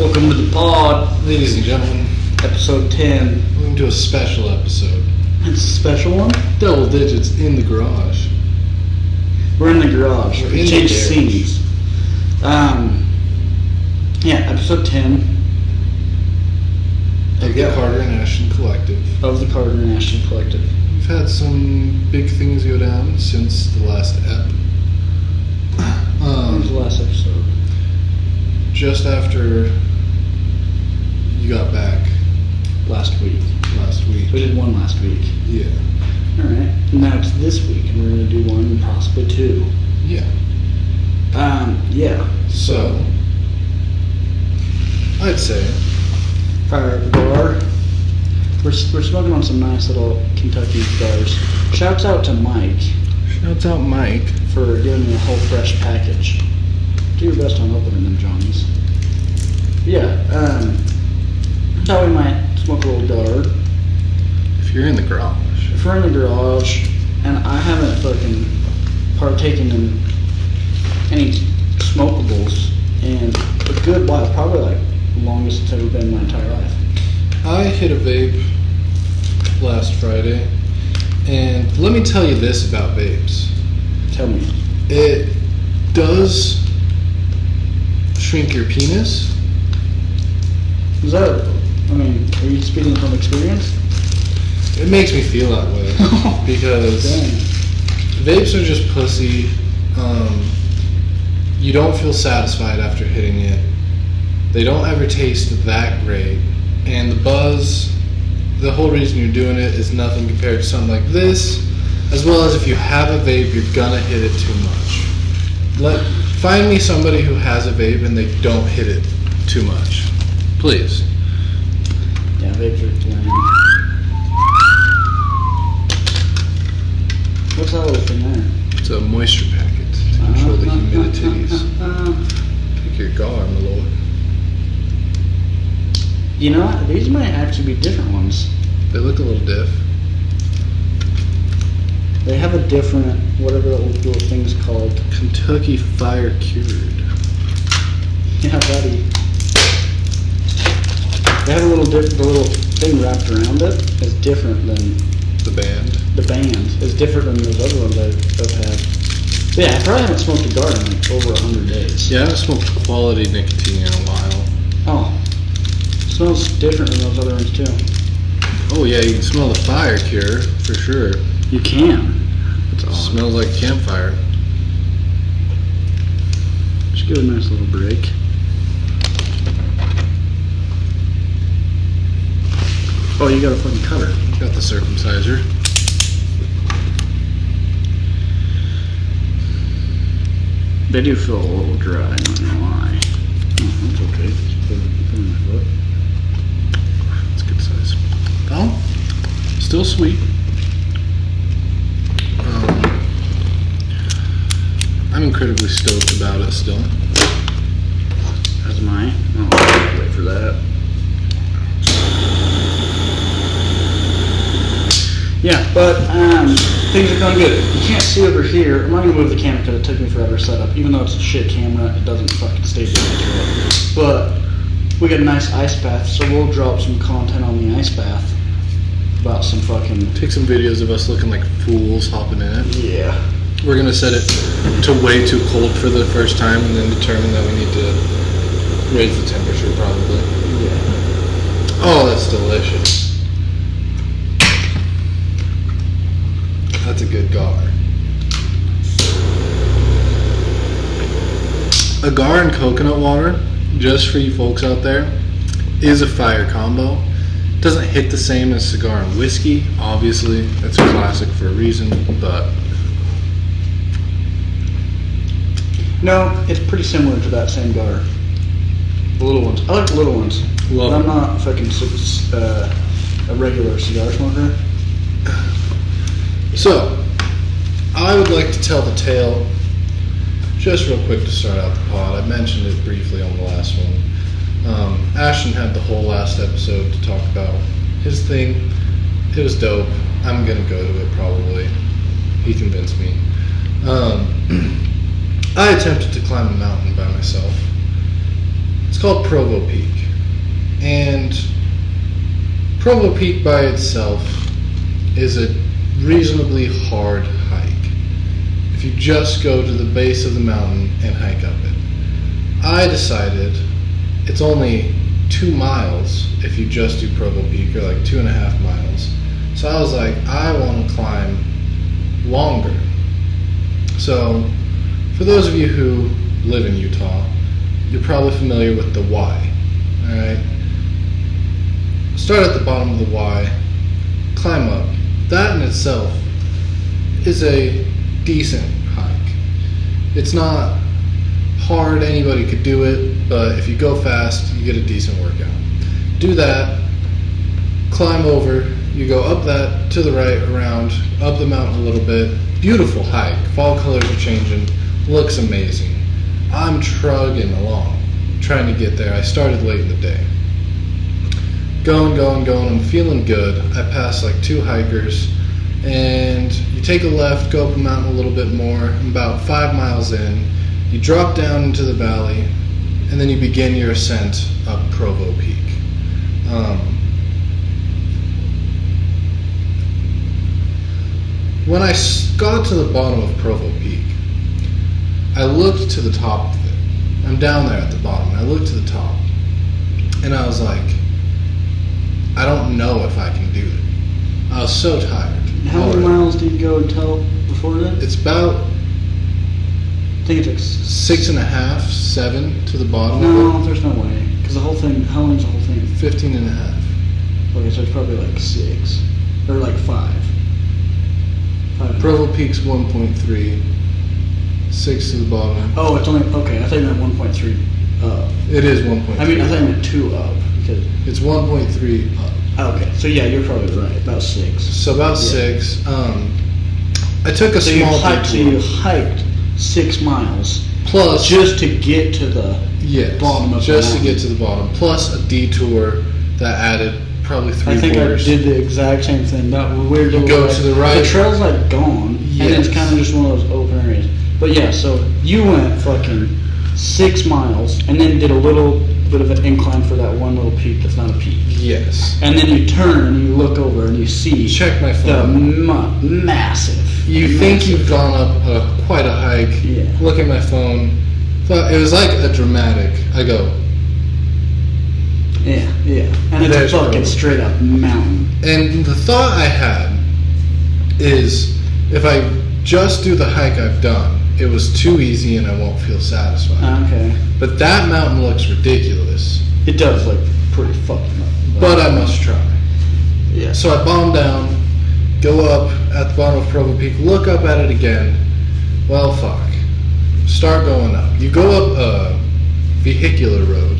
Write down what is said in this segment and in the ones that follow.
Welcome to the pod, Ladies and gentlemen, episode 10. welcome to a special episode. It's a special one. Double digits in the garage. We're in the garage. We're We in the changed garage. scenes. Episode 10 Of the Carter and Ashton Collective. of the Carter and Ashton Collective. We've had some big things go down since the last ep. What was the last episode? Just after you got back Last week. last week. We did one last week. Yeah. Alright. Now it's this week, and we're going to do one, possibly two. Yeah. Yeah. So, I'd say, Our bar. We're smoking on some nice little Kentucky cigars. Shouts out to Mike shouts out Mike. for giving me a whole fresh package. Do your best on opening them, Johnnies. Thought we might smoke a little dart. If you're in the garage. If we're in the garage, and I haven't fucking partaken in any smokables in a good while, probably like the longest it's ever been in my entire life. I hit a vape last Friday, and let me tell you this about vapes. Tell me. It does shrink your penis. Is that, are you speaking from experience? It makes me feel that way because Dang. vapes are just pussy. You don't feel satisfied after hitting it. They don't ever taste that great. And the buzz, the whole reason you're doing it is nothing compared to something like this. As well as if you have a vape, you're gonna hit it too much. Find me somebody who has a vape and they don't hit it too much. Please. Yeah, vapes are lame. What's that little thing there? It's a moisture packet to control the humidities. Pick your gar, my lord. You know what? These might actually be different ones. They look a little diff. They have a different, whatever that little thing's called. Kentucky Fire Cured. Yeah, buddy. They have a little the little thing wrapped around it is different than The band. the band. Is different than those other ones I've had. Yeah, I probably haven't smoked a cigar in like over 100 days. Yeah, I haven't smoked quality nicotine in a while. Oh. Smells different than those other ones too. Oh yeah, you can smell the fire cure for sure. You can. That's odd. Smells like campfire. Just give it a nice little break. Oh, you got a fucking cutter. Got the circumciser. They do feel a little dry, I'm not gonna lie. Oh, that's okay. Just put it in my foot. It's a good size. Oh, still sweet. I'm incredibly stoked about it still. As am I. Oh, I'll wait for that. Yeah, but things are going good. You can't see over here. I'm not going to move the camera because it took me forever to set up. Even though it's a shit camera, it doesn't fucking stabilize. But we got a nice ice bath, so we'll drop some content on the ice bath about some fucking... Take some videos of us looking like fools hopping in it. Yeah. We're gonna set it to way too cold for the first time and then determine that we need to raise the temperature probably. Yeah. Oh, that's delicious. That's a good gar. A gar and coconut water, just for you folks out there, is a fire combo. Doesn't hit the same as cigar and whiskey, obviously. It's a classic for a reason, but No, it's pretty similar to that same gar. The little ones. I like the little ones. Love But I'm them. not fucking a regular cigar smoker. So, I would like to tell the tale just real quick to start out the pod. I mentioned it briefly on the last one. Ashton had the whole last episode to talk about his thing. It was dope. I'm gonna go to it probably. He convinced me. I attempted to climb a mountain by myself. It's called Provo Peak. And Provo Peak by itself is a reasonably hard hike. If you just go to the base of the mountain and hike up it. I decided it's only 2 miles if you just do Provo Peak, or like 2.5 miles. So I was like, I want to climb longer. So for those of you who live in Utah, you're probably familiar with the Y. Alright? Start at the bottom of the Y, climb up. That in itself is a decent hike. It's not hard, anybody could do it, but if you go fast, you get a decent workout. Do that, climb over, you go up that to the right, around, up the mountain a little bit. Beautiful hike. Fall colors are changing. Looks amazing. I'm trugging along, trying to get there. I started late in the day. Going. I'm feeling good. I pass like 2 hikers, and you take a left, go up the mountain a little bit more. About 5 miles in, you drop down into the valley, and then you begin your ascent up Provo Peak. When I got to the bottom of Provo Peak, I looked to the top of it. I'm down there at the bottom. I looked to the top, and I was like, I don't know if I can do it. I was so tired. How many miles did you go until before that? It's about, I think it took 6.5, 7 to the bottom of No, there's no way. Because the whole thing, how long is the whole thing? it. 15.5. Okay, so it's probably like 6. Or like 5. Provo Peak's 1.3, 6 to the bottom. Oh, it's only, okay, I thought you meant 1.3 up. It is 1.3. I mean, I thought you meant 2 up. Because, It's 1.3 up. okay, so yeah, you're probably right, about 6. So about Yeah. 6. I took a So you small hiked, detour. 6 miles Plus, just to get to the yes, bottom of the just to mountain. get to the bottom. Plus a detour that added probably 3 I think quarters. I did the exact same thing. That weird little go like- to the right. The trail's like gone, and it's Yes. kind of just one of those open areas. But yeah, so you went fucking 6 miles, and then did a little bit of an incline for that one little peak that's not a peak. Yes. And then you turn and you look over and you see Check my the phone. massive. You think you've gone up quite a hike. Yeah. Look at my phone. Thought it was like a dramatic. I go, Yeah, and it's There's a fucking Provo. straight up mountain. and the thought I had is if I just do the hike I've done, it was too easy and I won't feel satisfied. Okay, But that mountain looks ridiculous. it does look pretty fucking up. But I must try. Yeah. So I bomb down, go up at the bottom of Provo Peak, look up at it again. Well, fuck. Start going up. You go up a vehicular road,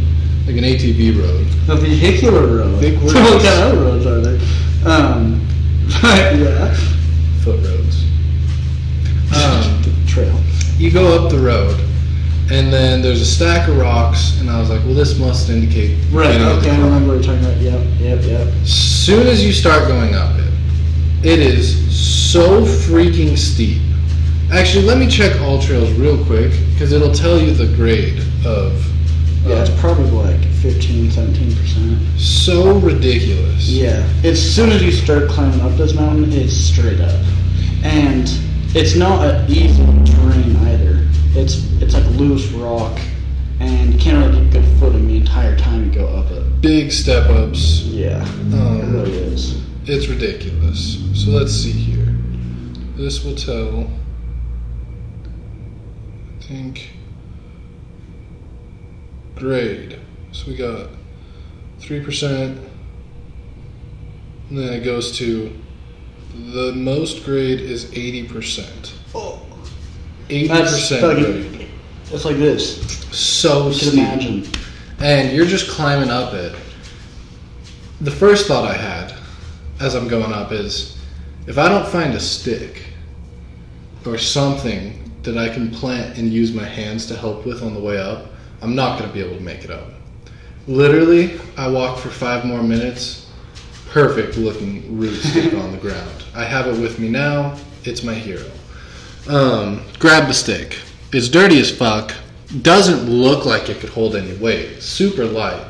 like an ATV road. The vehicular road. Big What roads. kind of other roads are there? Yeah. Foot roads. The trail. You go up the road, and then there's a stack of rocks, and I was like, well, this must indicate the Right. beginning of the Okay, I climb. remember what you're talking about. Yep. Soon as you start going up it, it is so freaking steep. Actually, let me check All Trails real quick, because it'll tell you the grade of. Yeah, it's probably like 15-17%. So ridiculous. Yeah. As soon as you start climbing up this mountain, it's straight up, and it's not an easy terrain either. It's like loose rock, and you can't really get good footing the entire time you go up it. Big step ups. Yeah, it really is. It's ridiculous. So let's see here. This will tell, I think, grade. So we got 3%, and then it goes to, the most grade is 80%. Oh, 80% grade. It's like this. So You can steep. imagine. And you're just climbing up it. The first thought I had as I'm going up is, if I don't find a stick or something that I can plant and use my hands to help with on the way up, I'm not going to be able to make it up. Literally, I walked for 5 more minutes, perfect looking root stick on the ground. I have it with me now, it's my hero. Grab the stick. It's dirty as fuck, Doesn't look like it could hold any weight. Super light.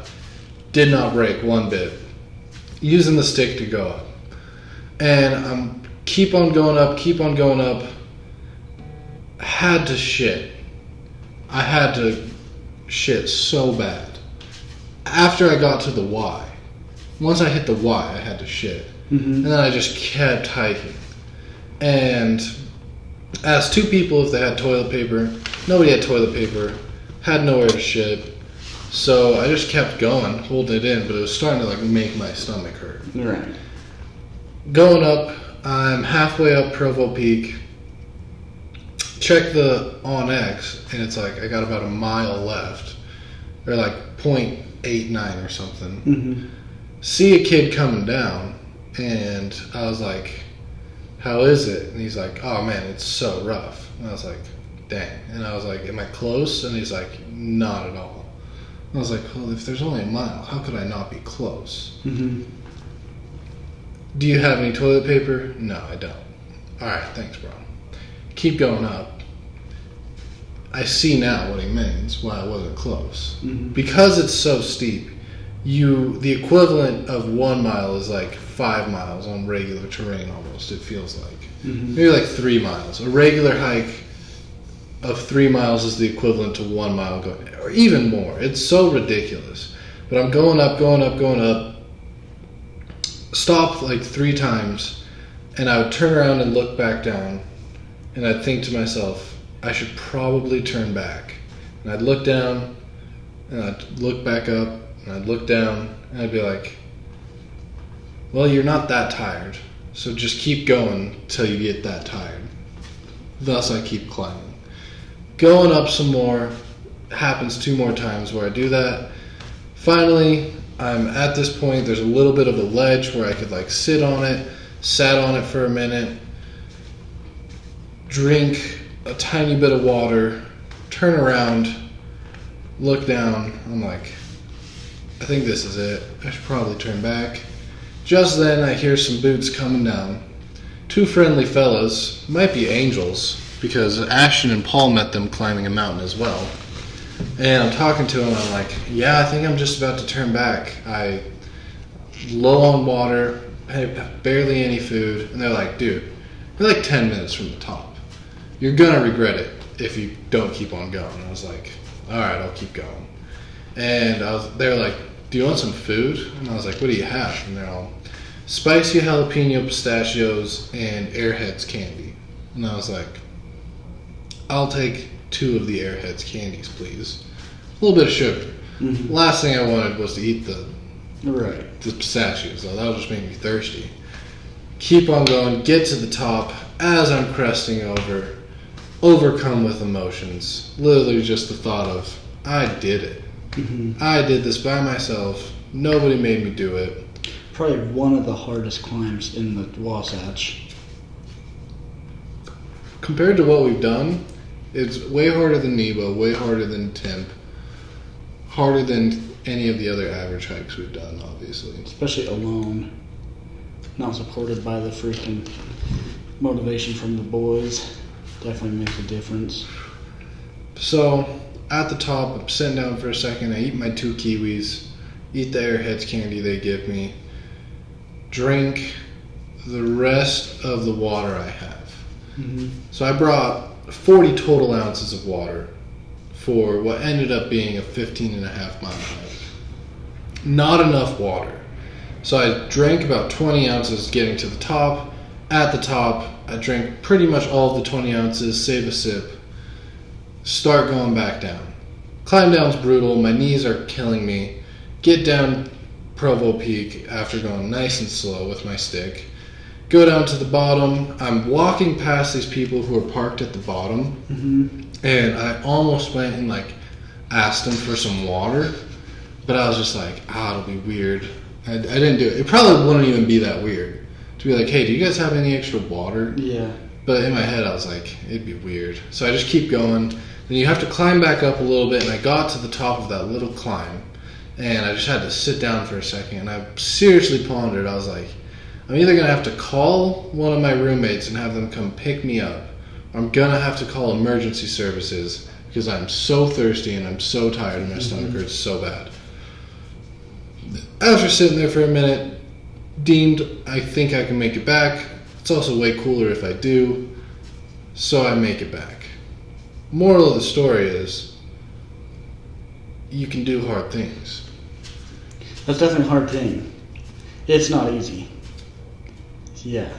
Did not break one bit. Using the stick to go up. And I'm keep on going up. Had to shit. I had to shit so bad. After I got to the Y. Once I hit the Y, I had to shit. And then I just kept hiking. And asked 2 people if they had toilet paper. Nobody had toilet paper. Had nowhere to shit. So I just kept going, holding it in, but it was starting to like make my stomach hurt. Right. Going up, I'm halfway up Provo Peak. Check the OnX, and it's like I got about a mile left. Or like 0.89 or something. See a kid coming down, and I was like, how is it? And he's like, oh man, it's so rough. And I was like, dang. And I was like, am I close? And he's like, not at all. And I was like, well, if there's only a mile, how could I not be close? Do you have any toilet paper? No, I don't. Alright, thanks, bro. Keep going up. I see now what he means, why I wasn't close. Because it's so steep, the equivalent of 1 mile is like 5 miles on regular terrain almost, it feels like. Maybe like 3 miles. A regular hike of 3 miles is the equivalent to 1 mile going, or even more. It's so ridiculous. But I'm going up, stop like 3 times, and I would turn around and look back down, and I'd think to myself, I should probably turn back. And I'd look down, and I'd look back up, and I'd look down, and I'd be like, well, you're not that tired, so just keep going till you get that tired. Thus, I keep climbing. Going up some more, happens 2 more times where I do that. Finally, I'm at this point, there's a little bit of a ledge where I could like sit on it, sat on it for a minute, drink a tiny bit of water, turn around, look down, I'm like, I think this is it. I should probably turn back. Just then I hear some boots coming down. 2 friendly fellas, might be angels, because Ashton and Paul met them climbing a mountain as well. And I'm talking to them, I'm like, yeah, I think I'm just about to turn back. I low on water, have barely any food. And they're like, dude, you're like 10 minutes from the top. You're gonna regret it if you don't keep on going. And I was like, alright, I'll keep going. And they were like, do you want some food? And I was like, what do you have? And they're all, spicy jalapeno pistachios and Airheads candy. And I was like, I'll take 2 of the Airheads candies, please. A little bit of sugar. Last thing I wanted was to eat the pistachios, though. That would just make me thirsty. Keep on going, get to the top. As I'm cresting over, overcome with emotions. Literally just the thought of, I did it. I did this by myself. Nobody made me do it. Probably one of the hardest climbs in the Wasatch. Compared to what we've done, it's way harder than Nebo, way harder than Temp, harder than any of the other average hikes we've done, obviously. Especially alone. Not supported by the freaking motivation from the boys. Definitely makes a difference. So, at the top, I'm sitting down for a second, I eat my 2 kiwis, eat the Airheads candy they give me, drink the rest of the water I have. So I brought 40 total ounces of water for what ended up being a 15.5 mile hike. Not enough water. So I drank about 20 ounces getting to the top. At the top, I drank pretty much all of the 20 ounces, save a sip, start going back down. Climb down's brutal, my knees are killing me. Get down Provo Peak after going nice and slow with my stick. Go down to the bottom. I'm walking past these people who are parked at the bottom, and I almost went and like asked them for some water, but I was just like, it'll be weird. I didn't do it. It probably wouldn't even be that weird to be like, hey, do you guys have any extra water? Yeah. But in my head, I was like, it'd be weird. So I just keep going. Then you have to climb back up a little bit, and I got to the top of that little climb, and I just had to sit down for a second, and I seriously pondered. I was like, I'm either going to have to call one of my roommates and have them come pick me up, or I'm going to have to call emergency services because I'm so thirsty and I'm so tired and my stomach hurts so bad. After sitting there for a minute, deemed I think I can make it back. It's also way cooler if I do, so I make it back. Moral of the story is, you can do hard things. That's definitely a hard thing. It's not easy. Yeah.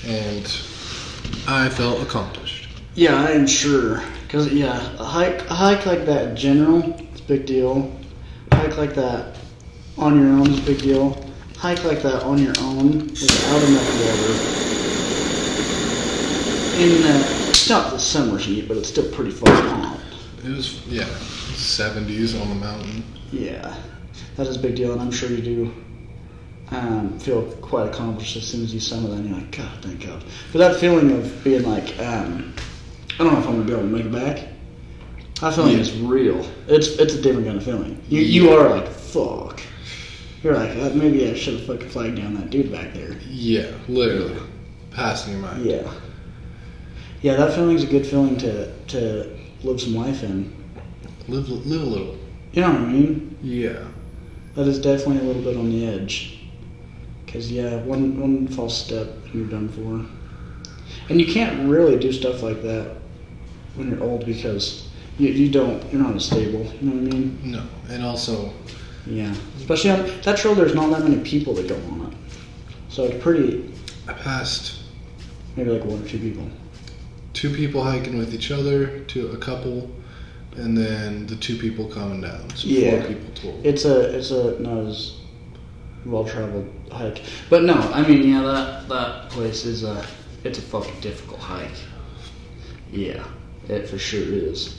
And I felt accomplished. Yeah, I am sure. Because, yeah, a hike like that in general, it's a big deal. A hike like that on your own is a big deal. Hike like that on your own without enough water. It's not the summer heat, but it's still pretty fucking hot. It was, 70s on the mountain. Yeah, that is a big deal, and I'm sure you do feel quite accomplished as soon as you summit that, and you're like, God, thank God. But that feeling of being like, I don't know if I'm going to be able to make it back, that feeling is real. It's a different kind of feeling. You are like, fuck. You're like, maybe I should have fucking flagged down that dude back there. Yeah, literally. Passing your mind. Yeah. Yeah, that feeling's a good feeling to live some life in. Live a little. You know what I mean? Yeah. That is definitely a little bit on the edge. Because, one false step and you're done for. And you can't really do stuff like that when you're old because you're not as stable. You know what I mean? No. And also... Yeah. Especially on that trail, there's not that many people that go on it. So it's pretty... I passed... Maybe like 1 or 2 people. 2 people hiking with each other, a couple, and then the 2 people coming down. So 4 people total. It's a not as well-traveled hike. But no, I mean, that place is it's a fucking difficult hike. Yeah, it for sure is.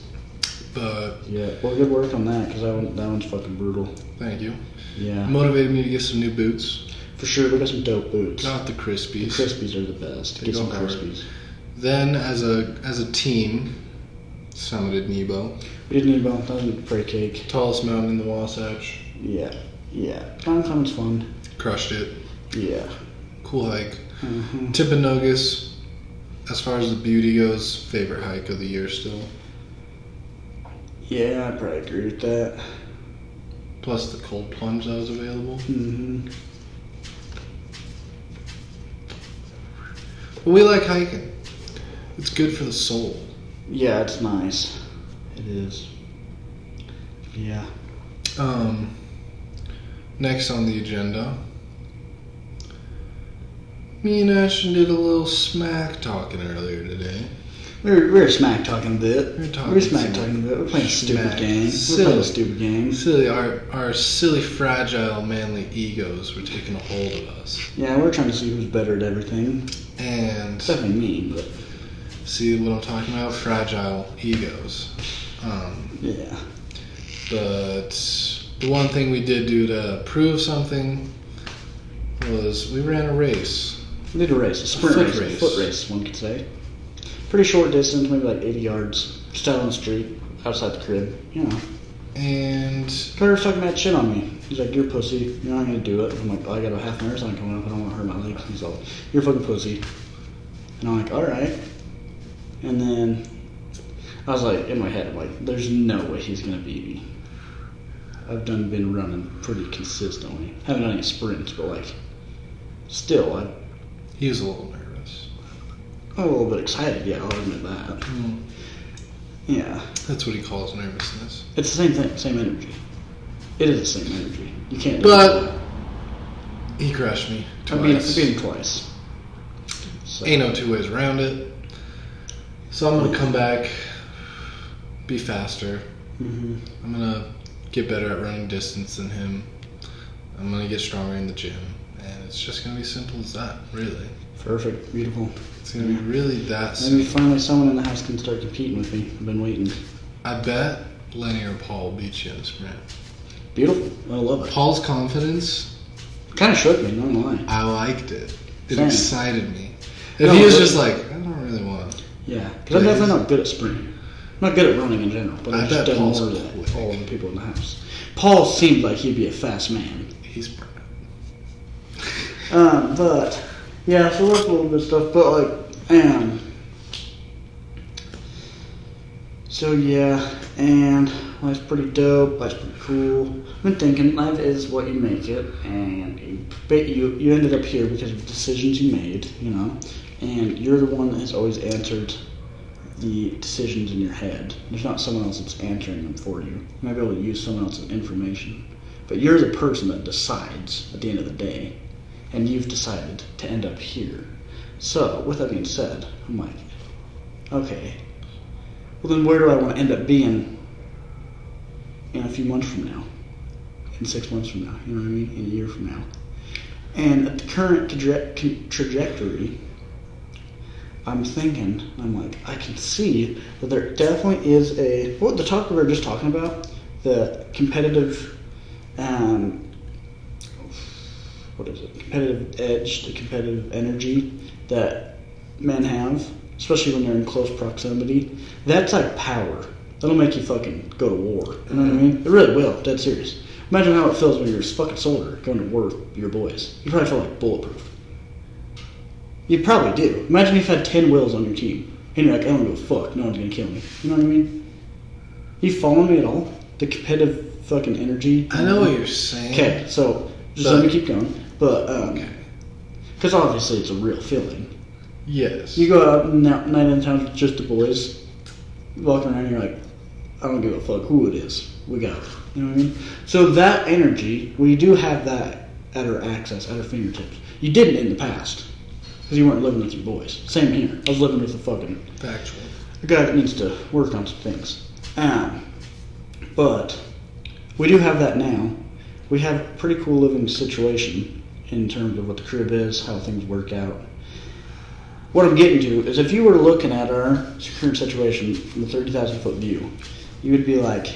But yeah, well, good work on that because that one's fucking brutal. Thank you. Yeah, motivated me to get some new boots. For sure, we got some dope boots. Got the Crispies. The Crispies are the best. Get some Crispies. Then, as a team, summited Nebo. We did Nebo. That was a pretty cake. Tallest mountain in the Wasatch. Yeah. Mountain climbing's fun. Crushed it. Yeah. Cool hike. Mm-hmm. Timpanogos, as far as the beauty goes, favorite hike of the year still. Yeah, I'd probably agree with that. Plus the cold plunge that was available. Mm-hmm. But we like hiking. It's good for the soul. Yeah, it's nice. It is. Yeah. Next on the agenda, me and Ashton did a little smack talking earlier today. We were smack talking a bit. We're smack talking a bit. We're playing a stupid game. Silly. We're playing a stupid game. Silly, our silly, fragile, manly egos were taking a hold of us. Yeah, we're trying to see who's better at everything. And Definitely me, but see what I'm talking about? Fragile egos. yeah. But the one thing we did do to prove something was we ran a race. We did a race, a sprint foot race, race. a foot race, one could say. Pretty short distance, maybe like 80 yards, just out on the street, outside the crib, you know. And Carter's talking mad shit on me. He's like, "You're a pussy. You're not gonna do it." I'm like, "I got a half marathon coming up. I don't want to hurt my legs." He's like, "You're a fucking pussy." And I'm like, "All right." And then I was like, in my head, I'm like, "There's no way he's gonna beat me." I've been running pretty consistently. Haven't done any sprints, but like, still, he was a little nervous. I'm a little bit excited. Yeah, I'll admit that. Yeah. That's what he calls nervousness. It's the same thing, same energy. It is the same energy. You can't. But he crushed me I beat twice. him twice. So. Ain't no 2 ways around it. So I'm gonna come back, be faster. Mm-hmm. I'm gonna get better at running distance than him. I'm gonna get stronger in the gym, and it's just gonna be simple as that, really. Perfect. Beautiful. It's gonna be really that Maybe simple. finally someone in the house can start competing with me. I've been waiting. I bet Lenny or Paul beat you in the sprint. Beautiful. I love it. Paul's confidence, Kind of shook me, not gonna lie. I liked it. It Same. excited me. If No, he was but- just like, I don't really want to. Yeah, because I'm definitely not good at sprinting. I'm not good at running in general, but I I just bet done Paul's more than quick. all the people in the house. Paul seemed like he'd be a fast man. He's burnt. But yeah, so that's a little bit of stuff. But like, so So yeah, and life's pretty dope. Life's pretty cool. I've been thinking, life is what you make it, and you ended up here because of decisions you made, you know, and you're the one that has always answered the decisions in your head. There's not someone else that's answering them for you. You might be able to use someone else's information, but you're the person that decides at the end of the day, and you've decided to end up here. So, with that being said, I'm like, okay, well then where do I want to end up being in a few months from now? In 6 months from now, you know what I mean? In a year from now. And at the current trajectory, I'm thinking, I'm like, I can see that there definitely is the topic we were just talking about, the competitive, competitive edge, the competitive energy that men have, especially when they're in close proximity. That's like power. That'll make you fucking go to war. You know what I mean? It really will. Dead serious. Imagine how it feels when you're a fucking soldier going to war with your boys. You probably feel like bulletproof. You probably do. Imagine if you had 10 wills on your team, and you're like, I don't give a fuck. No one's gonna kill me. You know what I mean? You following me at all? The competitive fucking energy. I know what you're saying. Okay, so just let me keep going. But because obviously it's a real feeling. Yes. You go out night in town with just the boys, walking around, and you're like, I don't give a fuck who it is. We got it. You know what I mean? So that energy, we do have that at our access, at our fingertips. You didn't in the past, because you weren't living with your boys. Same here. I was living with a guy that needs to work on some things. But we do have that now. We have a pretty cool living situation in terms of what the crib is, how things work out. What I'm getting to is if you were looking at our current situation from the 30,000 foot view, you would be like,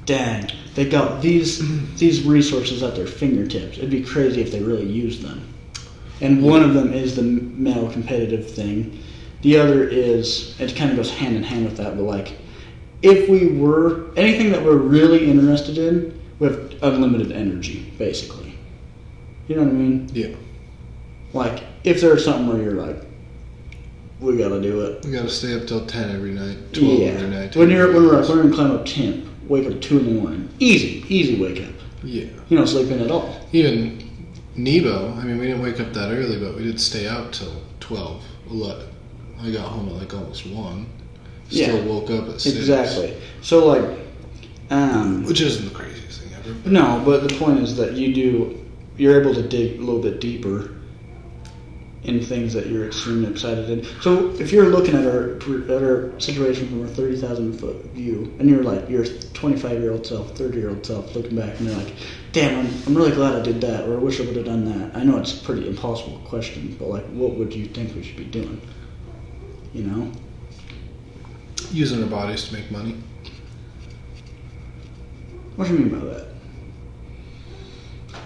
dang, they got these resources at their fingertips. It'd be crazy if they really used them. And one of them is the male competitive thing. The other is, it kind of goes hand in hand with that, but like, if we were, anything that we're really interested in, we have unlimited energy, basically. You know what I mean? Yeah. Like, if there's something where you're like, we gotta do it. We gotta stay up till 10 every night, 12 every night. When we're gonna climb up 10, wake up at 2 in the morning. Easy wake up. Yeah. You don't sleep in at all. Even Nebo, I mean, we didn't wake up that early, but we did stay out till 12, 11. I got home at like almost 1. Still woke up at 6. Exactly. So like, which isn't the craziest thing ever. But no, but the point is that you're able to dig a little bit deeper in things that you're extremely excited in. So if you're looking at our situation from a 30,000 foot view, and you're like your 25-year-old self, 30-year-old self, looking back, and you're like, damn, I'm really glad I did that, or I wish I would have done that. I know it's a pretty impossible question, but like, what would you think we should be doing? You know? using our bodies to make money. What do you mean by that?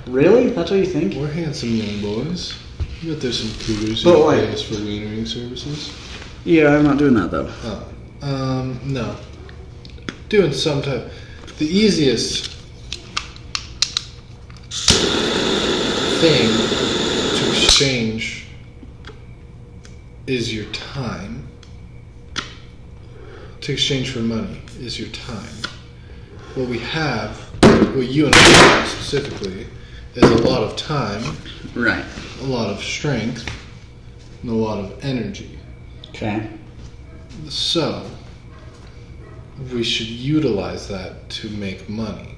Really? That's what you think? We're handsome young boys. I bet there's some cougars But who like- pay us for wienering services. Yeah, I'm not doing that though. Oh. No. Doing some type. The easiest thing to exchange is your time. To exchange for money is your time. What we have, what you and I have specifically, is a lot of time, Right. a lot of strength, and a lot of energy. Okay. So, we should utilize that to make money.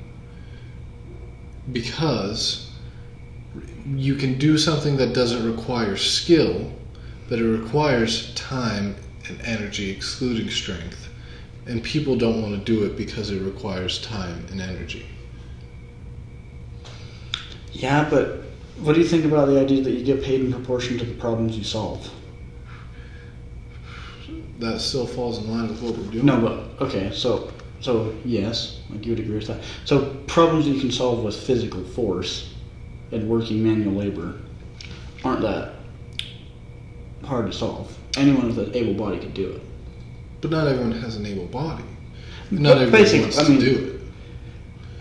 Because you can do something that doesn't require skill, but it requires time and energy, excluding strength. And people don't want to do it because it requires time and energy. Yeah, but what do you think about the idea that you get paid in proportion to the problems you solve? That still falls in line with what we're doing. No, but okay, so yes, like you would agree with that. So problems you can solve with physical force and working manual labor aren't that hard to solve. Anyone with an able body could do it. But not everyone has an able body. But Not everyone basically, wants I to mean, do it.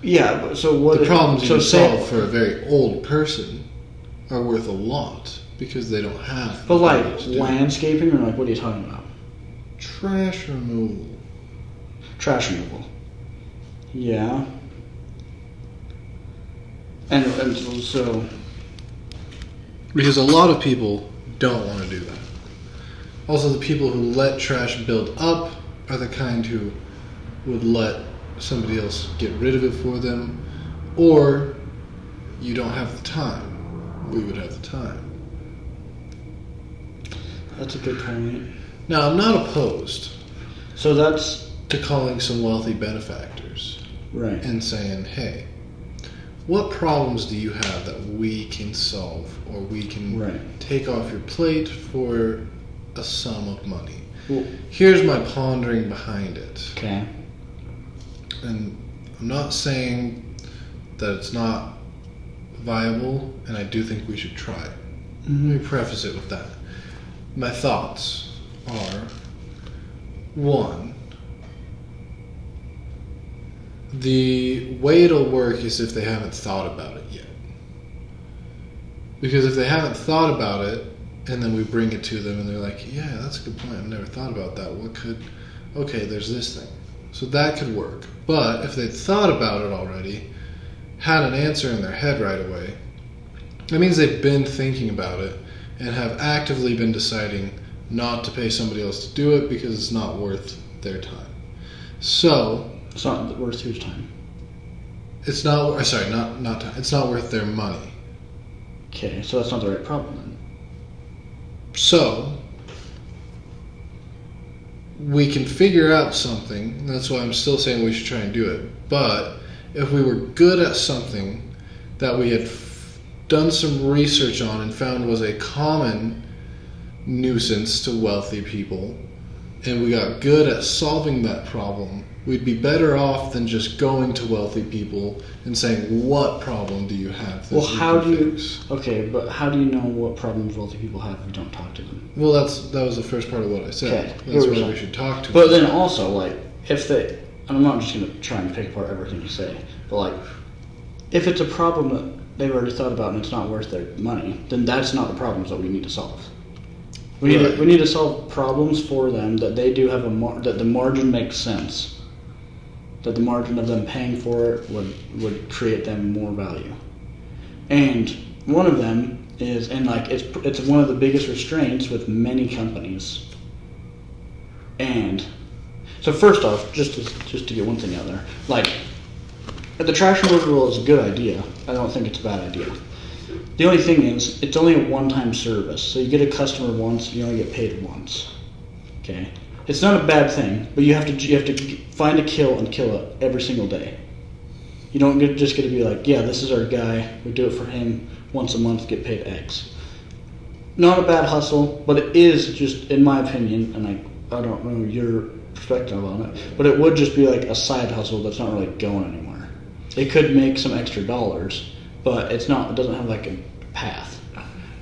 Yeah, but so what? The problems you so can say- solve for a very old person are worth a lot because they don't have. But the ability like to do it. landscaping, or like what are you talking about? Trash removal. Trash removal. Yeah. And so Because a lot of people don't want to do that. Also, the people who let trash build up are the kind who would let somebody else get rid of it for them, or you don't have the time. We would have the time. that's a good point. Now, I'm not opposed So that's to calling some wealthy benefactors right. and saying, hey, what problems do you have that we can solve, or we can Right. take off your plate for a sum of money? Well, Here's my pondering behind it. okay. And I'm not saying that it's not viable, and I do think we should try it. Let me preface it with that. My thoughts are, one, the way it'll work is if they haven't thought about it yet. Because if they haven't thought about it, and then we bring it to them and they're like, yeah, that's a good point, I've never thought about that. Okay, there's this thing. So that could work. But if they'd thought about it already, had an answer in their head right away, that means they've been thinking about it and have actively been deciding not to pay somebody else to do it because it's not worth their time. So It's not worth whose time. it's not. Sorry, not time. It's not worth their money. Okay, so that's not the right problem then. So we can figure out something. That's why I'm still saying we should try and do it. But if we were good at something that we had done some research on and found was a common nuisance to wealthy people, and we got good at solving that problem, we'd be better off than just going to wealthy people and saying, what problem do you have that Well, we how can do you? fix?" Okay, but how do you know what problems wealthy people have if you don't talk to them? Well, that was the first part of what I said. Okay, That's here we why go. we should talk to But them. then also, like, if they, and I'm not just gonna try and pick apart everything you say, but like, if it's a problem that they've already thought about and it's not worth their money, then that's not the problems that we need to solve. We Right. need to solve problems for them that they do have that the margin makes sense. That the margin of them paying for it would create them more value. And one of them is, and like it's one of the biggest restraints with many companies. And so first off, just to get one thing out there, like the trash removal rule is a good idea. I don't think it's a bad idea. The only thing is, it's only a one-time service. So you get a customer once, you only get paid once. Okay, it's not a bad thing, but you have to find a kill and kill it every single day. You don't just get to be like, yeah, this is our guy. We do it for him once a month, get paid X. Not a bad hustle, but it is just, in my opinion, and I don't know your perspective on it, but it would just be like a side hustle that's not really going anywhere. It could make some extra dollars, but it doesn't have like a path.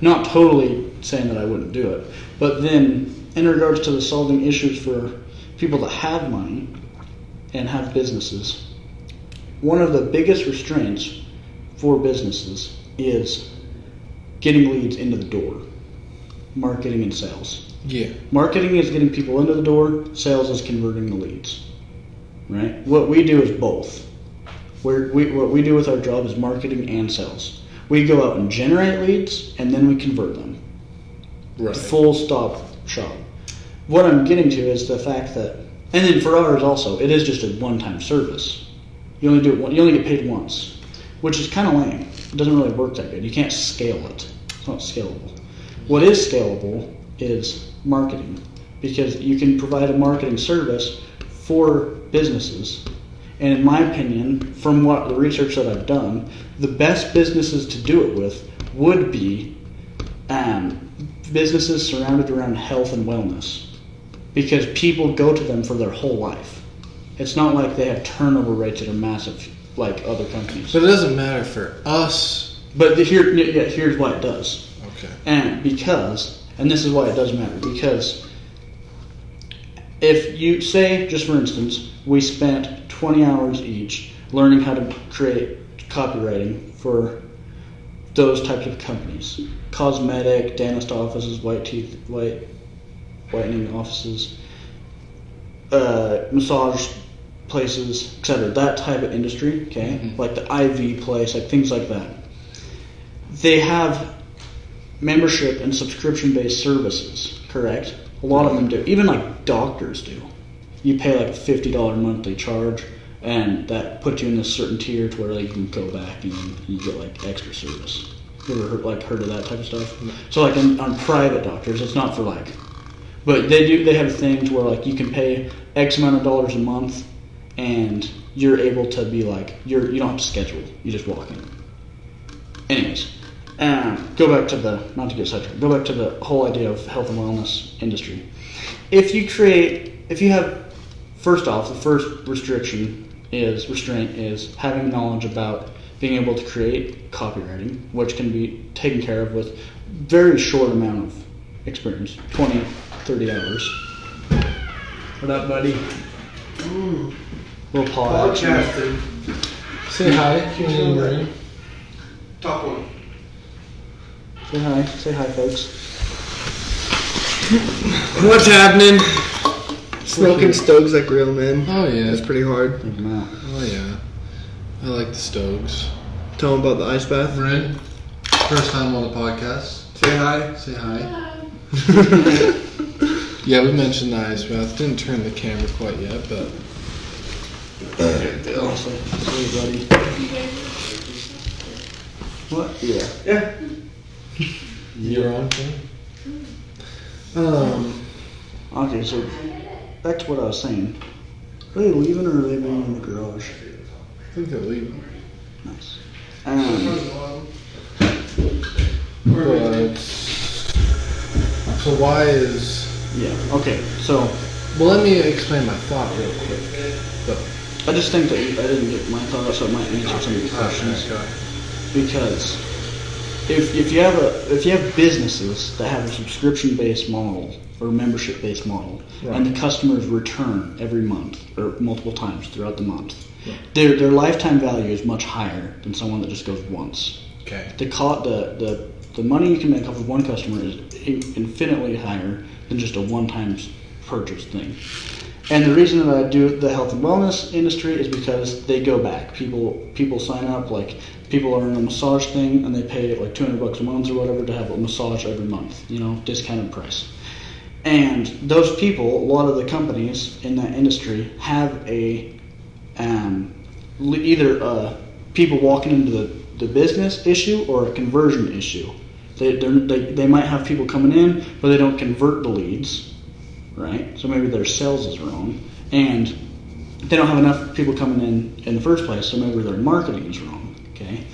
Not totally saying that I wouldn't do it, but then in regards to the solving issues for people that have money and have businesses, one of the biggest restraints for businesses is getting leads into the door. Marketing and sales. Yeah. Marketing is getting people into the door, sales is converting the leads. Right? What we do is both. What we do with our job is marketing and sales. We go out and generate leads, and then we convert them. Right. Full stop shop. What I'm getting to is the fact that, and then for ours also, it is just a one-time service. You only do it. You only get paid once, which is kind of lame. It doesn't really work that good. You can't scale it. It's not scalable. What is scalable is marketing, because you can provide a marketing service for businesses. And in my opinion, from what the research that I've done, the best businesses to do it with would be businesses surrounded around health and wellness, because people go to them for their whole life. It's not like they have turnover rates that are massive like other companies. But it doesn't matter for us. But here's why it does. Okay. And this is why it does matter, because if you say, just for instance, we spent 20 hours each learning how to create copywriting for those types of companies, cosmetic, dentist offices, whitening offices, massage places, etc. That type of industry, okay, like the IV place, like things like that. They have membership and subscription-based services, correct? A lot of them do. Even like doctors do. You pay like a $50 monthly charge, and that puts you in this certain tier to where you can go back and you get like extra service. You ever heard of that type of stuff? So like on private doctors, it's not for like, but they have things where like you can pay X amount of dollars a month, and you're able to be like you don't have to schedule. You just walk in. Anyways, go back to not to get sidetracked. Go back to the whole idea of health and wellness industry. If you have, first off, the first restraint is having knowledge about being able to create copywriting, which can be taken care of with very short amount of experience, 20, 30 hours. What up, buddy? Little paw action. Podcasting. Say hi. Marie. Top one. Say hi, folks. What's happening? Smoking stoves like real men. Oh yeah. That's pretty hard. Look at that. Oh yeah. I like the Stogs. Tell them about the ice bath. Marin, first time on the podcast. Say hi. Say hi. Yeah, we mentioned the ice bath. Didn't turn the camera quite yet, but. Awesome. Hey, buddy. What? Yeah. Yeah. You're on thing? Okay, so back to what I was saying. Are they leaving or are they being in the garage? I think they're leaving. Nice. But. So why is. Yeah, okay, so Well, let me explain my thought real quick. I just think that I didn't get my thought out, so it might answer some of your questions. Because if you have businesses that have a subscription-based model or membership-based model, Right. and the customers return every month or multiple times throughout the month, Right. their lifetime value is much higher than someone that just goes once. Okay. The money you can make off of one customer is infinitely higher than just a one-time purchase thing. And the reason that I do the health and wellness industry is because they go back. People sign up, like people are in a massage thing and they pay like $200 a month or whatever to have a massage every month, discounted price. And those people, a lot of the companies in that industry have either people walking into the business issue or a conversion issue. They might have people coming in, but they don't convert the leads, right? So maybe their sales is wrong, and they don't have enough people coming in the first place, so maybe their marketing is wrong, okay?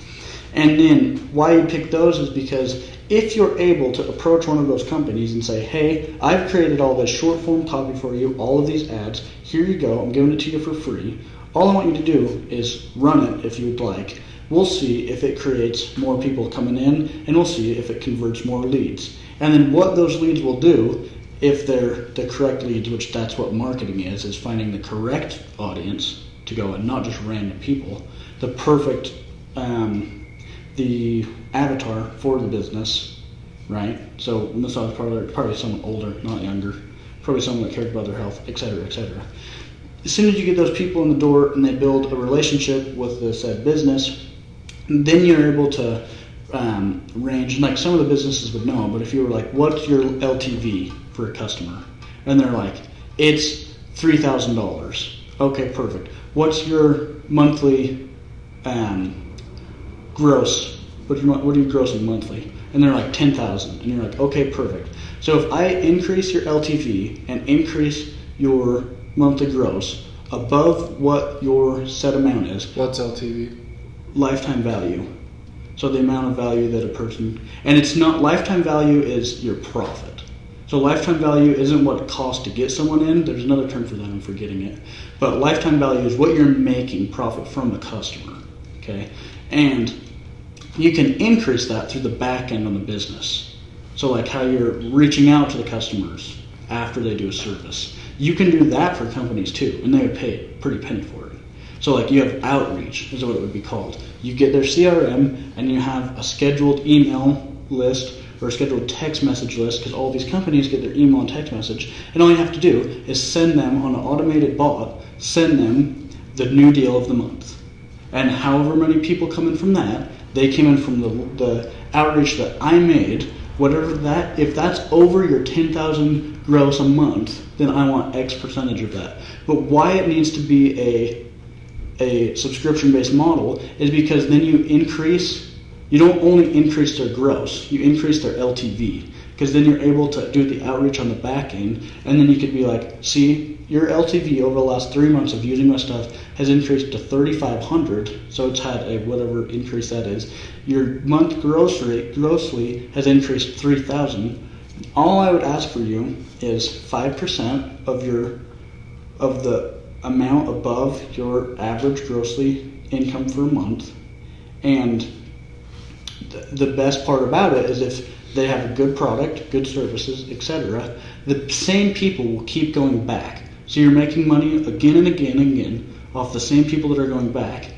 And then why you pick those is because if you're able to approach one of those companies and say, hey, I've created all this short form copy for you, all of these ads, here you go, I'm giving it to you for free. All I want you to do is run it if you would like. We'll see if it creates more people coming in, and we'll see if it converts more leads. And then what those leads will do, if they're the correct leads, which that's what marketing is finding the correct audience to go and not just random people, the perfect, the avatar for the business, right? So massage parlor, probably someone older, not younger, probably someone that cares about their health, etc., etc. As soon as you get those people in the door and they build a relationship with the said business, then you're able to range, like some of the businesses would know, but if you were like, what's your LTV for a customer? And they're like, it's $3,000. Okay, perfect. What's your monthly gross? What are you grossing monthly? And they're like 10,000. And you're like, okay, perfect. So if I increase your LTV and increase your monthly gross above what your set amount is, What's LTV? lifetime value. So the amount of value that a person, and it's not, lifetime value is your profit. So lifetime value isn't what it costs to get someone in. There's another term for that, I'm forgetting it. But lifetime value is what you're making profit from the customer. Okay? And you can increase that through the back end of the business. So like how you're reaching out to the customers after they do a service. You can do that for companies too, and they would pay a pretty penny for it. So like you have outreach, is what it would be called. You get their CRM and you have a scheduled email list or a scheduled text message list, because all these companies get their email and text message, and all you have to do is send them on an automated bot, send them the new deal of the month. And however many people come in from that, they came in from the outreach that I made. Whatever that, if that's over your 10,000 gross a month, then I want X percentage of that. But why it needs to be a subscription-based model is because then you don't only increase their gross, you increase their LTV. Because then you're able to do the outreach on the back end, and then you could be like, see, your LTV over the last 3 months of using my stuff has increased to 3,500, so it's had a whatever increase that is. Your month grossly has increased 3,000. All I would ask for you is 5% of the amount above your average grossly income for a month, and the best part about it is if they have a good product, good services, etc., the same people will keep going back. So you're making money again and again and again off the same people that are going back,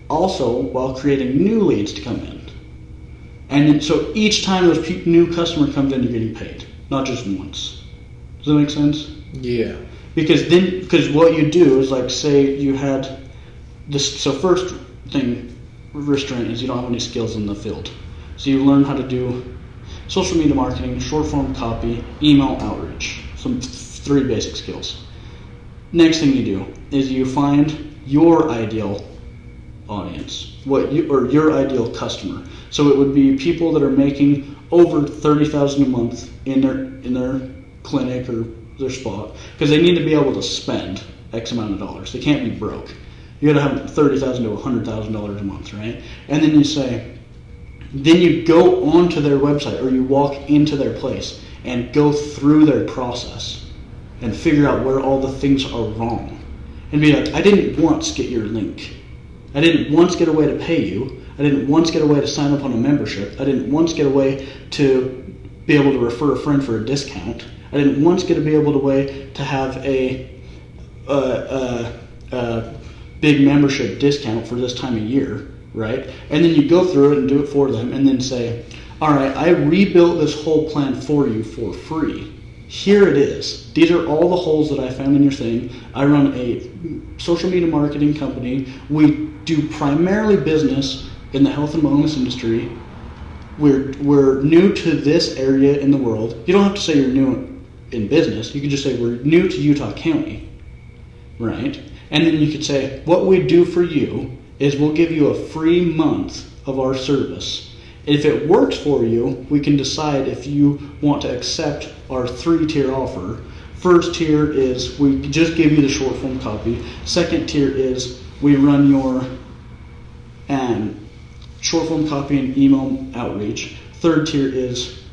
also while creating new leads to come in. And so each time those new customer comes in, you're getting paid, not just once. Does that make sense? Yeah. Because what you do is, like, say you had this. So first thing, restraint is you don't have any skills in the field. So you learn how to do social media marketing, short form copy, email outreach. Some 3 basic skills. Next thing you do is you find your ideal audience, your ideal customer. So it would be people that are making over $30,000 a month in their clinic or their spot, because they need to be able to spend X amount of dollars. They can't be broke. You got to have $30,000 to $100,000 a month, right? And then then you go onto their website, or you walk into their place and go through their process and figure out where all the things are wrong, and be like, I didn't once get your link. I didn't once get a way to pay you. I didn't once get a way to sign up on a membership. I didn't once get a way to be able to refer a friend for a discount. I didn't once get to be able to way to have a big membership discount for this time of year, right? And then you go through it and do it for them, and then say, all right, I rebuilt this whole plan for you for free. Here it is. These are all the holes that I found in your thing. I run a social media marketing company. We do primarily business in the health and wellness industry. We're new to this area in the world. You don't have to say you're new in business. You can just say we're new to Utah County, right? And then you could say, what we do for you is we'll give you a free month of our service. If it works for you, we can decide if you want to accept our 3-tier offer. First tier is we just give you the short form copy. Second tier is we run your short form copy and email outreach. Third tier is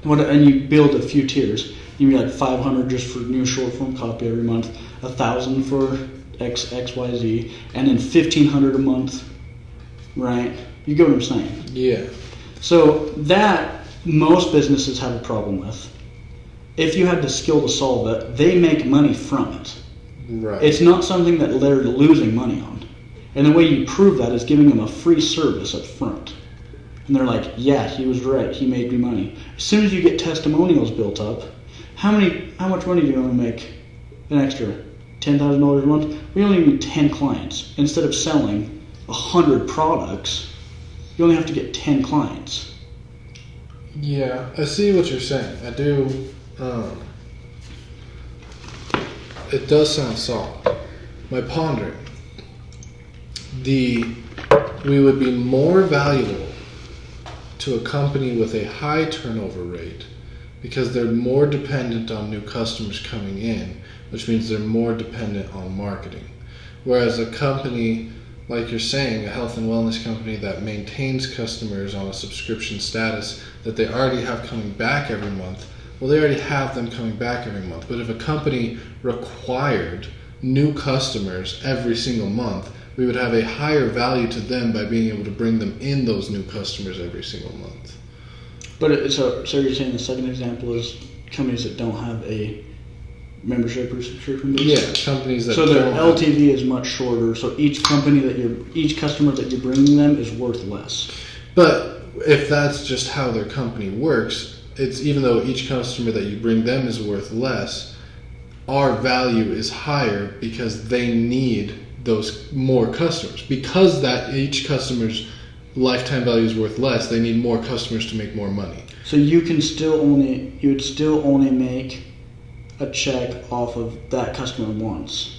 and you build a few tiers. You get like 500 just for new short form copy every month, 1,000 for XYZ, and then 1,500 a month, right? You get what I'm saying? Yeah. So that most businesses have a problem with. If you had the skill to solve it, they make money from it. Right. It's not something that they're losing money on. And the way you prove that is giving them a free service up front. And they're like, yeah, he was right, he made me money. As soon as you get testimonials built up, how much money do you want to make an extra? $10,000 a month? We only need 10 clients. Instead of selling 100 products, you only have to get 10 clients. Yeah, I see what you're saying. I do. It does sound solid. My pondering. We would be more valuable to a company with a high turnover rate because they're more dependent on new customers coming in, which means they're more dependent on marketing. Whereas a company, like you're saying, a health and wellness company that maintains customers on a subscription status that they already have coming back every month, well, they already have them coming back every month. But if a company required new customers every single month, we would have a higher value to them by being able to bring them in those new customers every single month. But so you're saying the second example is companies that don't have a membership or subscription base? Yeah, companies that so their don't LTV is much shorter. So each customer that you're bringing them is worth less. But if that's just how their company works, it's even though each customer that you bring them is worth less, our value is higher because they need those more customers. Because that each customer's lifetime value is worth less, they need more customers to make more money. So you would still only make a check off of that customer once.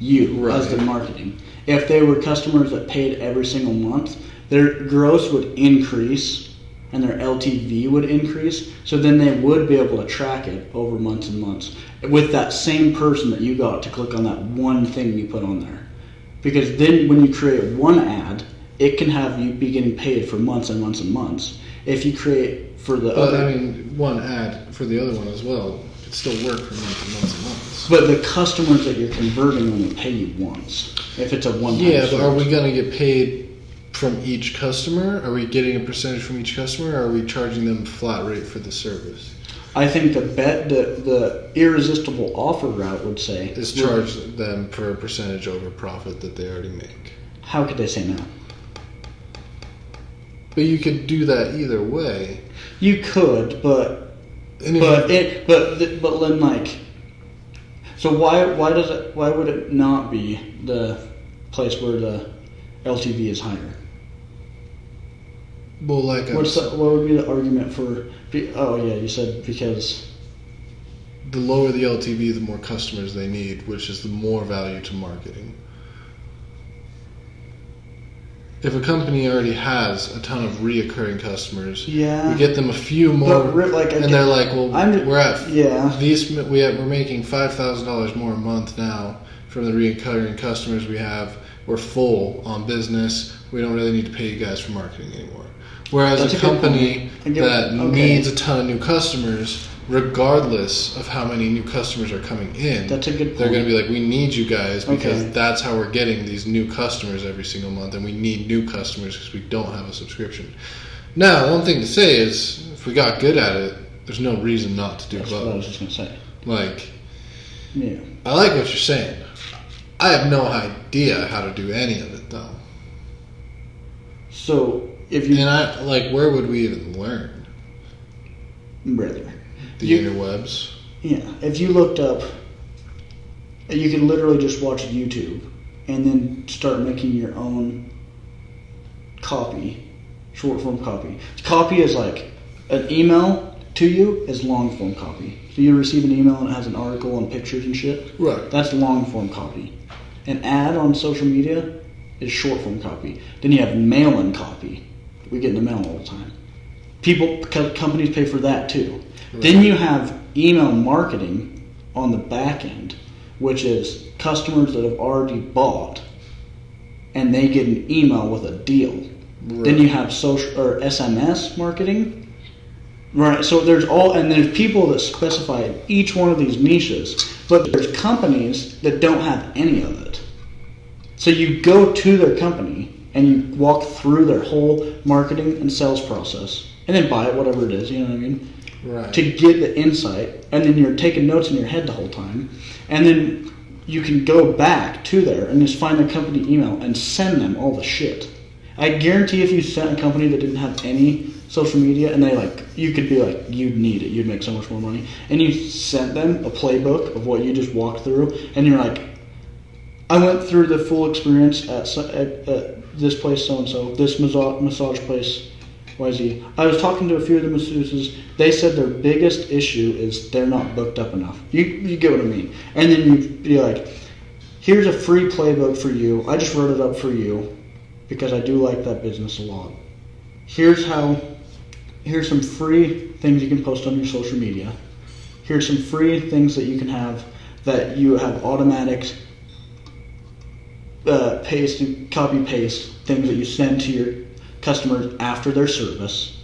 As the marketing. If they were customers that paid every single month, their gross would increase and their LTV would increase. So then they would be able to track it over months and months with that same person that you got to click on that one thing you put on there. Because then when you create one ad, it can have you be getting paid for months and months and months. If you create for the But other... I mean, one ad for the other one as well could still work for months and months and months. But the customers that you're converting only pay you once. If it's a one-time Yeah, but are we service. going to get paid from each customer? Are we getting a percentage from each customer, or are we charging them a flat rate for the service? I think the irresistible offer route would say Is charge them for a percentage over profit that they already make. How could they say no? But you could do that either way. You could, but And if but then like, so why would it not be the place where the LTV is higher? well, like I was, What would be the argument for? Oh yeah, you said because. the lower the LTV, the more customers they need, which is the more value to marketing. If a company already has a ton of reoccurring customers, Yeah. we get them a few more, like, and they're like, "Well, we're at we're making $5,000 more a month now from the reoccurring customers we have. We're full on business. We don't really need to pay you guys for marketing anymore." Whereas That's a a good company point. that Okay. needs a ton of new customers, regardless of how many new customers are coming in, That's a good they're point. going to be like, "We need you guys because Okay. that's how we're getting these new customers every single month, and we need new customers because we don't have a subscription." Now, one thing to say is, if we got good at it, there's no reason not to do That's what I was both. just gonna say. Like, Yeah. I like what you're saying. I have no idea how to do any of it though. So if you And I like, where would we even learn? brother, The You- interwebs. yeah, if you looked up, you can literally just watch YouTube and then start making your own copy, short form copy. Copy is like an email to you is long form copy. So you receive an email and it has an article and pictures and shit. Right. That's long form copy. An ad on social media is short form copy. Then you have mail in copy. We get in the mail all the time. Companies pay for that too. Right. Then you have email marketing on the back end, which is customers that have already bought and they get an email with a deal. Right. Then you have social or SMS marketing. Right, so there's people that specify each one of these niches, but there's companies that don't have any of it. So you go to their company and you walk through their whole marketing and sales process, and then buy it, whatever it is, you know what I mean? Right. To get the insight, and then you're taking notes in your head the whole time, and then you can go back to there and just find the company email and send them all the shit. I guarantee if you sent a company that didn't have any social media and you could be like, you'd need it, you'd make so much more money, and you sent them a playbook of what you just walked through, and you're like, I went through the full experience at this place so-and-so, this massage place, YZ. I was talking to a few of the masseuses. They said their biggest issue is they're not booked up enough. You get what I mean? And then you'd be like, here's a free playbook for you. I just wrote it up for you because I do like that business a lot. Here's some free things you can post on your social media. Here's some free things that you can have that you have automatic paste and copy paste things that you send to your customers after their service,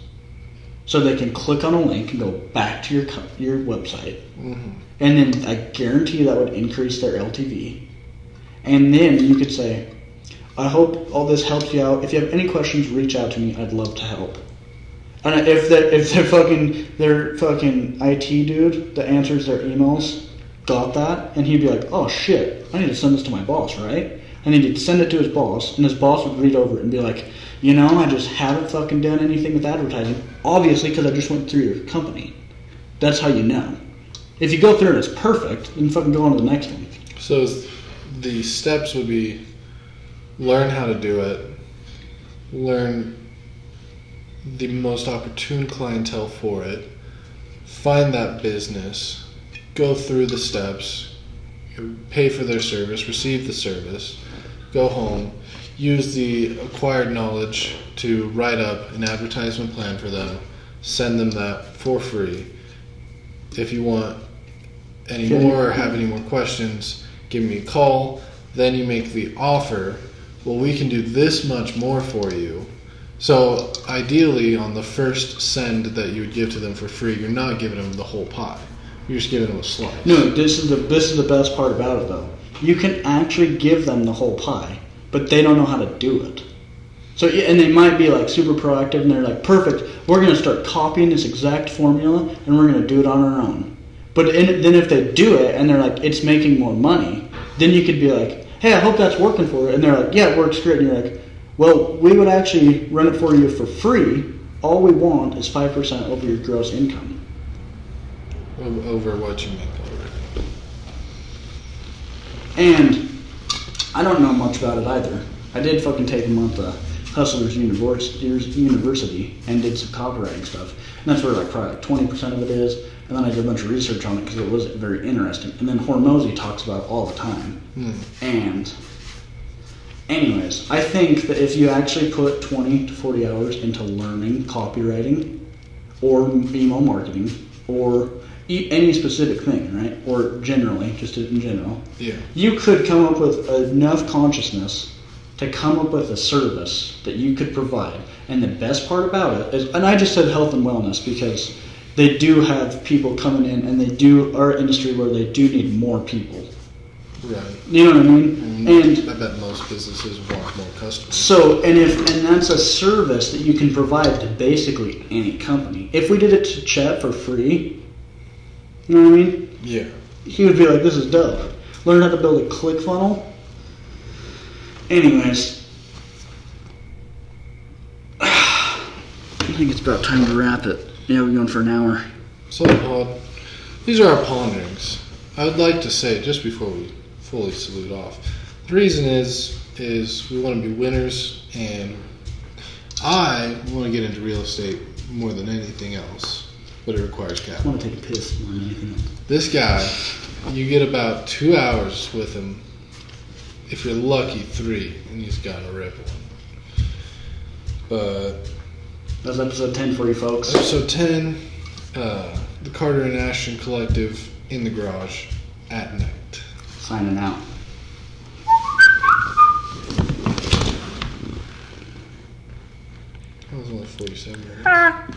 so they can click on a link and go back to your website, Mm-hmm. and then I guarantee you that would increase their LTV. And then you could say, I hope all this helps you out. If you have any questions, reach out to me. I'd love to help. And if their fucking IT dude that answers their emails got that, and he'd be like, oh shit, I need to send this to my boss, right? And then he'd send it to his boss, and his boss would read over it and be like, you know, I just haven't fucking done anything with advertising, obviously because I just went through your company. That's how you know. If you go through it, it's perfect, then fucking go on to the next one. So the steps would be learn how to do it, learn the most opportune clientele for it, find that business, go through the steps, pay for their service, receive the service, go home, use the acquired knowledge to write up an advertisement plan for them, send them that for free. If you want any more or have any more questions, give me a call. Then you make the offer. Well, we can do this much more for you. So ideally, on the first send that you would give to them for free, you're not giving them the whole pie. You're just giving them a slice. No, this is the best part about it though. You can actually give them the whole pie, but they don't know how to do it. So and they might be like super proactive and they're like, perfect, we're going to start copying this exact formula and we're going to do it on our own. But then if they do it and they're like, it's making more money, then you could be like, hey, I hope that's working for you. And they're like, yeah, it works great. And you're like, well, we would actually run it for you for free. All we want is 5% over your gross income. Over what you make already. And I don't know much about it either. I did fucking take a month of Hustlers University and did some copywriting stuff. And that's where like probably like 20% of it is. And then I did a bunch of research on it because it was very interesting. And then Hormozy talks about it all the time. And anyways, I think that if you actually put 20 to 40 hours into learning copywriting or email marketing or any specific thing, right? Or generally, just in general. Yeah. You could come up with enough consciousness to come up with a service that you could provide. And the best part about it is, and I just said health and wellness because they do have people coming in and they do, our industry where they do need more people. Right. You know what I mean? And I bet most businesses want more customers. so, and that's a service that you can provide to basically any company. If we did it to Chet for free, you know what I mean? Yeah. He would be like, this is dope. Learn how to build a ClickFunnels. Anyways, I think it's about time to wrap it. Yeah, we're going for an hour. So, these are our ponderings. I would like to say, just before we fully salute off, the reason is we want to be winners, and I want to get into real estate more than anything else, but it requires I capital. want to take a piss more than anything else. This guy, you get about 2 hours with him. If you're lucky, 3, and he's got a rip one. But That's episode 10 for you folks. episode 10, the Carter and Ashton Collective in the garage at night. Signing out. That was only 47 minutes.